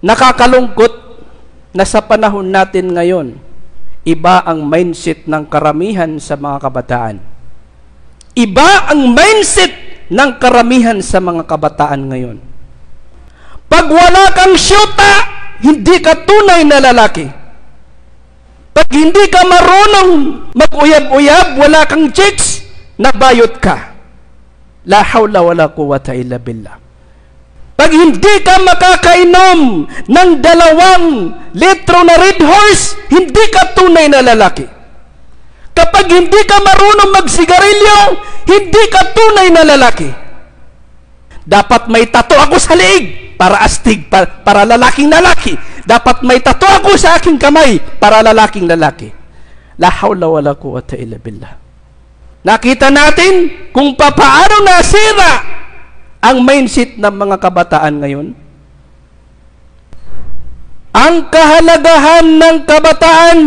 Nakakalungkot na sa panahon natin ngayon, iba ang mindset ng karamihan sa mga kabataan. Iba ang mindset ng karamihan sa mga kabataan ngayon. Pag wala kang syuta, hindi ka tunay na lalaki. Pag hindi ka marunong mag-uyab-uyab, wala kang chicks, nabayot ka. La hawla wala quwwata illa billah. Pag hindi ka makakainom ng 2 litro na Red Horse, hindi ka tunay na lalaki. Kapag hindi ka marunong magsigarilyo, hindi ka tunay na lalaki. Dapat may tattoo ako sa leeg para astig, para lalaking lalaki. Dapat may tattoo ako sa aking kamay para lalaking lalaki. La hawla wala quwwata illa billah. Nakita natin kung paano nasira ang mindset ng mga kabataan ngayon. Ang kahalagahan ng kabataan,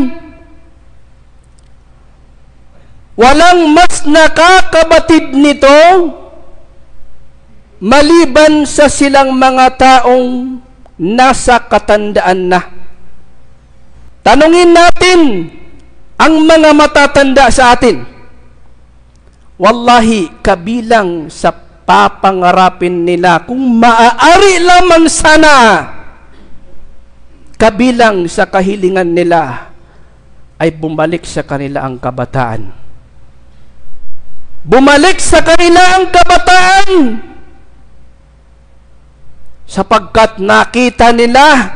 walang mas nakakabatid nito maliban sa silang mga taong nasa katandaan na. Tanungin natin ang mga matatanda sa atin. Wallahi, kabilang sa papangarapin nila kung maaari lamang sana, kabilang sa kahilingan nila ay bumalik sa kanila ang kabataan. Bumalik sa kanila ang kabataan sapagkat nakita nila,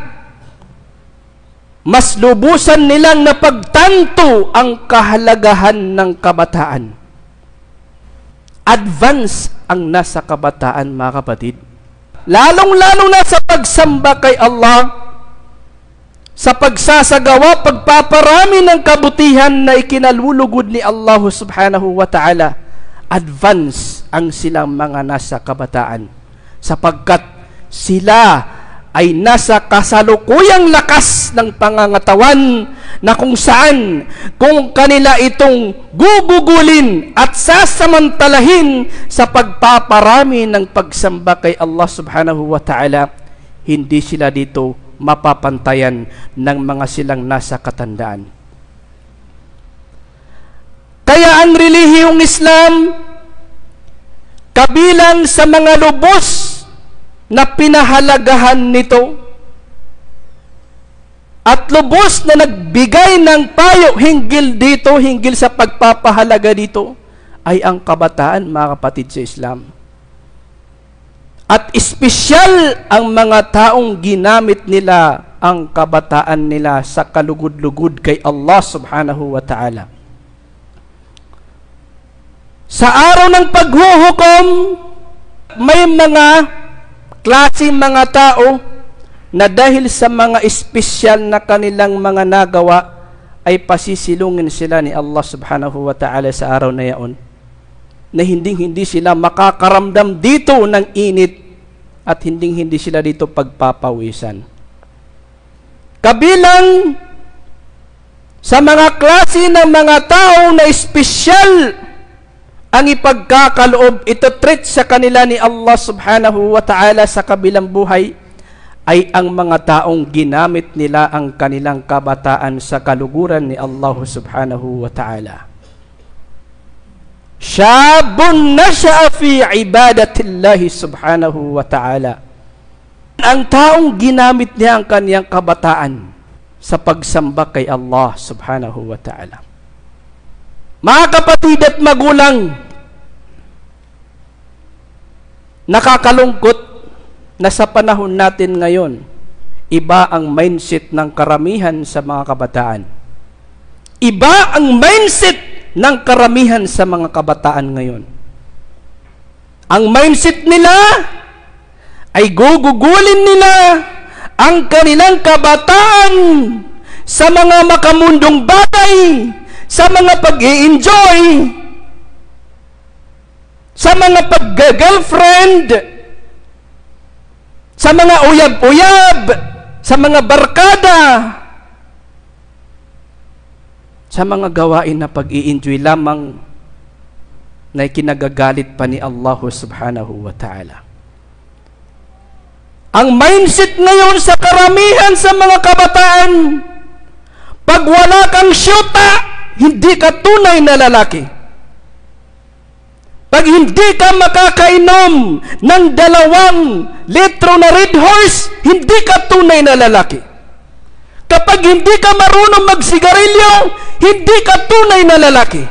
mas lubusan nilang napagtanto ang kahalagahan ng kabataan. Advance ang nasa kabataan, mga kapatid. Lalong-lalo na sa pagsamba kay Allah, sa pagsasagawa, pagpaparami ng kabutihan na ikinalulugod ni Allah subhanahu wa ta'ala. Advance ang silang mga nasa kabataan, sapagkat sila ay nasa kasalukuyang lakas ng pangangatawan na kung saan, kung kanila itong gugugulin at sasamantalahin sa pagpaparami ng pagsamba kay Allah subhanahu wa ta'ala, hindi sila dito mapapantayan ng mga silang nasa katandaan. Kaya ang relihiyong Islam, kabilang sa mga lubos na pinahalagahan nito at lubos na nagbigay ng payo hinggil dito, hinggil sa pagpapahalaga dito, ay ang kabataan, mga kapatid sa Islam. At espesyal ang mga taong ginamit nila ang kabataan nila sa kalugod-lugod kay Allah subhanahu wa ta'ala. Sa araw ng paghuhukom, may mga klaseng mga tao na dahil sa mga espesyal na kanilang mga nagawa ay pasisilungin sila ni Allah subhanahu wa ta'ala sa araw na yaon, na hindi sila makakaramdam dito ng init at hindi sila dito pagpapawisan. Kabilang sa mga klase ng mga tao na espesyal ang ipagkakaloob, ito treat sa kanila ni Allah subhanahu wa ta'ala sa kabilang buhay, ay ang mga taong ginamit nila ang kanilang kabataan sa kaluguran ni Allah subhanahu wa ta'ala. Syabun nasha'a fi ibadatillahi subhanahu wa ta'ala. Ang taong ginamit niya ang kaniyang kabataan sa pagsamba kay Allah subhanahu wa ta'ala. Mga kapatid at magulang, nakakalungkot na sa panahon natin ngayon, iba ang mindset ng karamihan sa mga kabataan. Iba ang mindset ng karamihan sa mga kabataan ngayon. Ang mindset nila ay gugugulin nila ang kanilang kabataan sa mga makamundong bagay, sa mga pag-i-enjoy, sa mga pag-girlfriend, sa mga uyab-uyab, sa mga barkada, sa mga gawain na pag-i-enjoy lamang na ikinagagalit pa ni Allah subhanahu wa ta'ala. Ang mindset ngayon sa karamihan sa mga kabataan, pag wala kang syuta, hindi ka tunay na lalaki. Pag hindi ka makakainom ng 2 litro na Red Horse, hindi ka tunay na lalaki. Kapag hindi ka marunong magsigarilyo, hindi ka tunay na lalaki.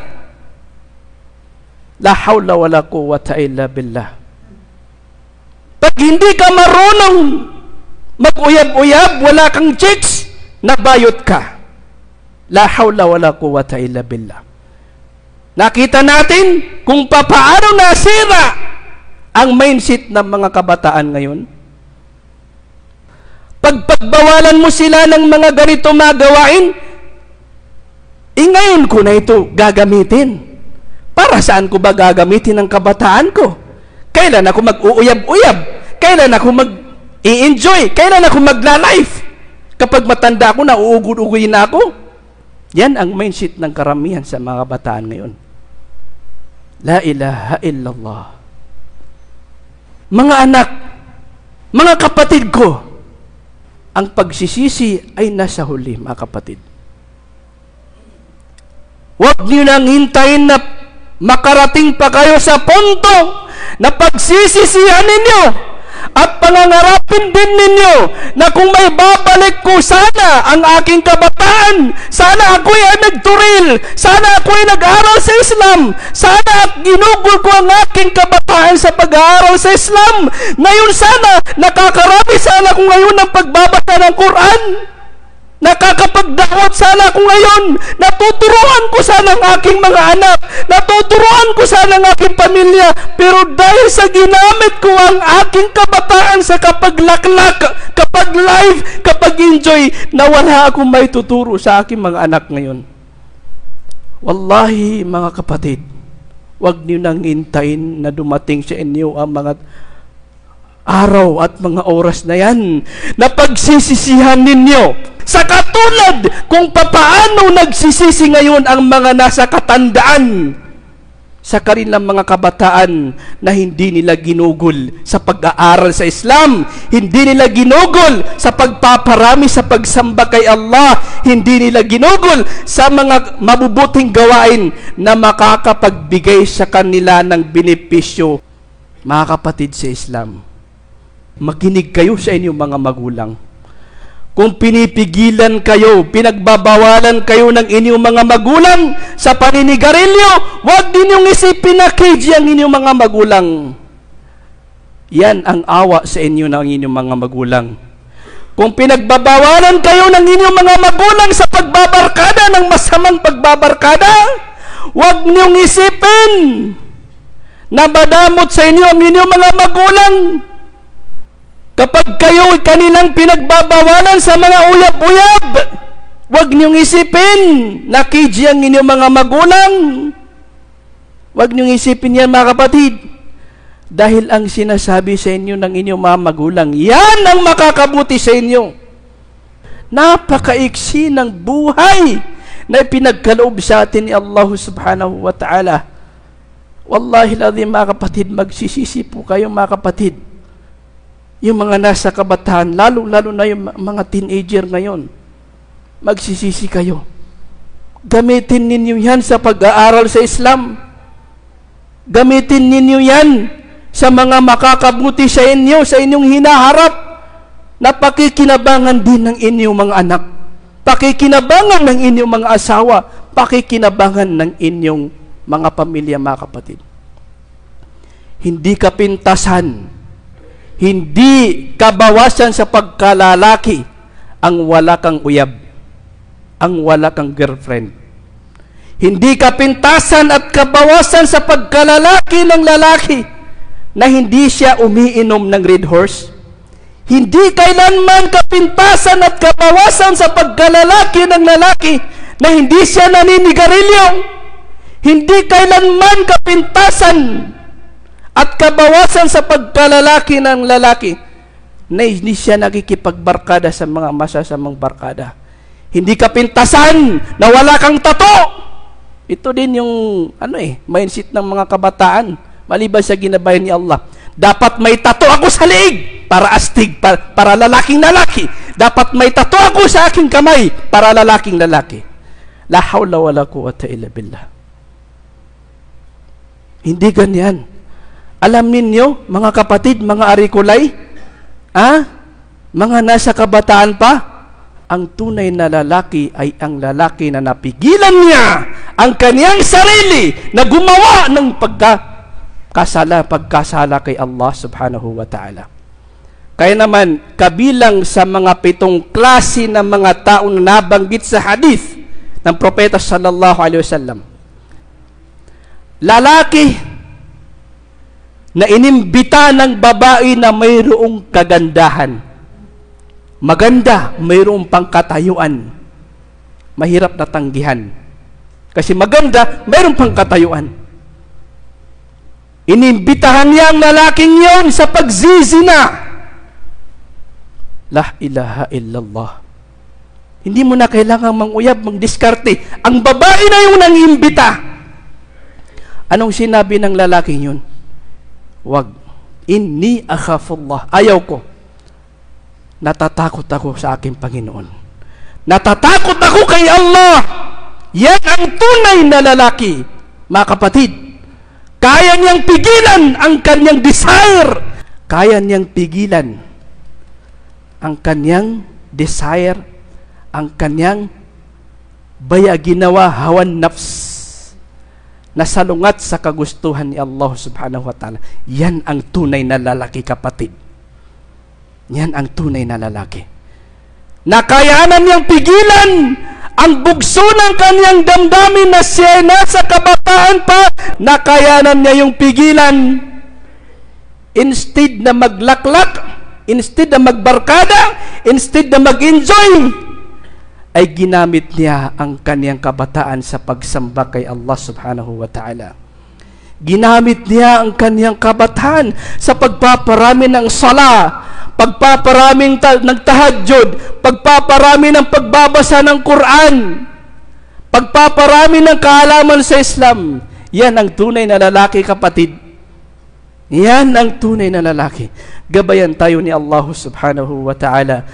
La hawla wala quwwata illa billah. Pag hindi ka marunong mag-uyab-uyab, wala kang chicks, nabayot ka. La hawla wala quwwata illa billah. Nakita natin kung paano nasira ang mindset ng mga kabataan ngayon. Pagpagbawalan mo sila ng mga ganito magawain, ngayon ko na ito gagamitin. Para saan ko ba gagamitin ang kabataan ko? Kailan ako mag-uuyab-uyab? Kailan ako mag-i-enjoy? Kailan ako magla-life? Kapag matanda ako, nauugod-ugoyin na ako. Yan ang mindset ng karamihan sa mga kabataan ngayon. La ilaha illallah. Mga anak, mga kapatid ko, ang pagsisisi ay nasa huli, mga kapatid. Huwag niyo nang hintayin na makarating pa kayo sa punto na pagsisisihan ninyo at pangangarapin din ninyo na kung may babalik ko sana ang aking kabataan, sana ako'y nagturil, sana ako'y nag-aaral sa Islam, sana ginugol ko ang aking kabataan sa pag-aaral sa Islam. Ngayon sana, nakakarami sana ko ngayon ng pagbabasa ng Quran. Nakakapagdawat sana ako ngayon. Natuturuan ko sana ang aking mga anak. Natuturuan ko sana ang aking pamilya. Pero dahil sa ginamit ko ang aking kabataan sa kapaglaklak, kapag live, kapag enjoy, na wala akong may tuturo sa aking mga anak ngayon. Wallahi, mga kapatid, huwag niyo nang hintayin na dumating sa inyo ang mga araw at mga oras na yan na pagsisisihan ninyo sa katulad kung papaano nagsisisi ngayon ang mga nasa katandaan sa kanilang mga kabataan na hindi nila ginugol sa pag-aaral sa Islam, hindi nila ginugol sa pagpaparami sa pagsamba kay Allah, hindi nila ginugol sa mga mabubuting gawain na makakapagbigay sa kanila ng benepisyo. Mga kapatid sa Islam, makinig kayo sa inyong mga magulang. Kung pinipigilan kayo, pinagbabawalan kayo ng inyong mga magulang sa paninigarilyo, huwag ninyong isipin na KG ang inyong mga magulang. Yan ang awa sa inyo ng inyong mga magulang. Kung pinagbabawalan kayo ng inyong mga magulang sa pagbabarkada ng masamang pagbabarkada, huwag ninyong isipin na madamot sa inyo ang inyong mga magulang. Kapag kayo kanilang pinagbabawalan sa mga uyab-uyab, huwag niyong isipin na KG ang inyong mga magulang. Huwag niyong isipin yan, mga kapatid. Dahil ang sinasabi sa inyo ng inyong mga magulang, yan ang makakabuti sa inyo. Napakaiksi ng buhay na pinagkaloob sa atin ni Allah subhanahu wa ta'ala. Wallahi lazim, mga kapatid, magsisisi po kayo, mga kapatid. Yung mga nasa kabataan, lalo na yung mga teenager ngayon, magsisisi kayo. Gamitin ninyo yan sa pag-aaral sa Islam. Gamitin ninyo yan sa mga makakabuti sa inyo, sa inyong hinaharap, na pakikinabangan din ng inyong mga anak, pakikinabangan ng inyong mga asawa, pakikinabangan ng inyong mga pamilya, mga kapatid. Hindi ka pintasan, hindi kabawasan sa pagkalalaki ang wala kang uyab, ang wala kang girlfriend. Hindi ka pintasan at kabawasan sa pagkalalaki ng lalaki na hindi siya umiinom ng Red Horse. Hindi kailanman kapintasan at kabawasan sa pagkalalaki ng lalaki na hindi siya naninigarilyo. Hindi kailanman kapintasan at kabawasan sa pagkalalaki ng lalaki na hindi siya nakikipagbarkada sa mga masasamang barkada. Hindi ka pintasan na wala kang tato. Ito din yung mindset ng mga kabataan maliban sa ginabayan ni Allah. Dapat may tato ako sa leeg para astig, para lalaking lalaki. Dapat may tato ako sa aking kamay para lalaking lalaki. La hawla wala quwwata illa billah. Hindi ganyan. Alam ninyo, mga kapatid, mga arikulay, mga nasa kabataan pa, ang tunay na lalaki ay ang lalaki na napigilan niya ang kaniyang sarili na gumawa ng pagkasala kay Allah subhanahu wa ta'ala. Kaya naman, kabilang sa mga 7 klase ng mga taong nabanggit sa hadith ng Propeta sallallahu alaihi wasallam, lalaki na inimbita ng babae na mayroong kagandahan. Maganda, mayroong pangkatayuan. Mahirap na tanggihan. Kasi maganda, mayroong pangkatayuan. Inimbitahan niya ang lalaking yon sa pagzizina. La ilaha illallah. Hindi mo na kailangang manguyab, magdiskarte. Ang babae na yung nangimbita. Anong sinabi ng lalaking yun? Wag. Inni akhafullah. Ayaw ko. Natatakot ako sa aking Panginoon. Natatakot ako kay Allah. Yan ang tunay na lalaki. Mga kapatid, kaya niyang pigilan ang kanyang desire. Kaya niyang pigilan ang kanyang desire, ang kanyang ginawa hawan nafs na salungat sa kagustuhan ni Allah subhanahu wa ta'ala. Yan ang tunay na lalaki, kapatid. Yan ang tunay na lalaki. Nakayanan niyang pigilan ang bugso ng kanyang damdamin na siya nasa kabataan pa. Nakayanan niya yung pigilan. Instead na maglaklak, instead na magbarkada, instead na mag-enjoy, ay ginamit niya ang kaniyang kabataan sa pagsamba kay Allah subhanahu wa ta'ala. Ginamit niya ang kaniyang kabataan sa pagpaparami ng sala, pagpaparami ng tahajjud, pagpaparami ng pagbabasa ng Quran, pagpaparami ng kaalaman sa Islam. Yan ang tunay na lalaki, kapatid. Yan ang tunay na lalaki. Gabayan tayo ni Allah subhanahu wa ta'ala.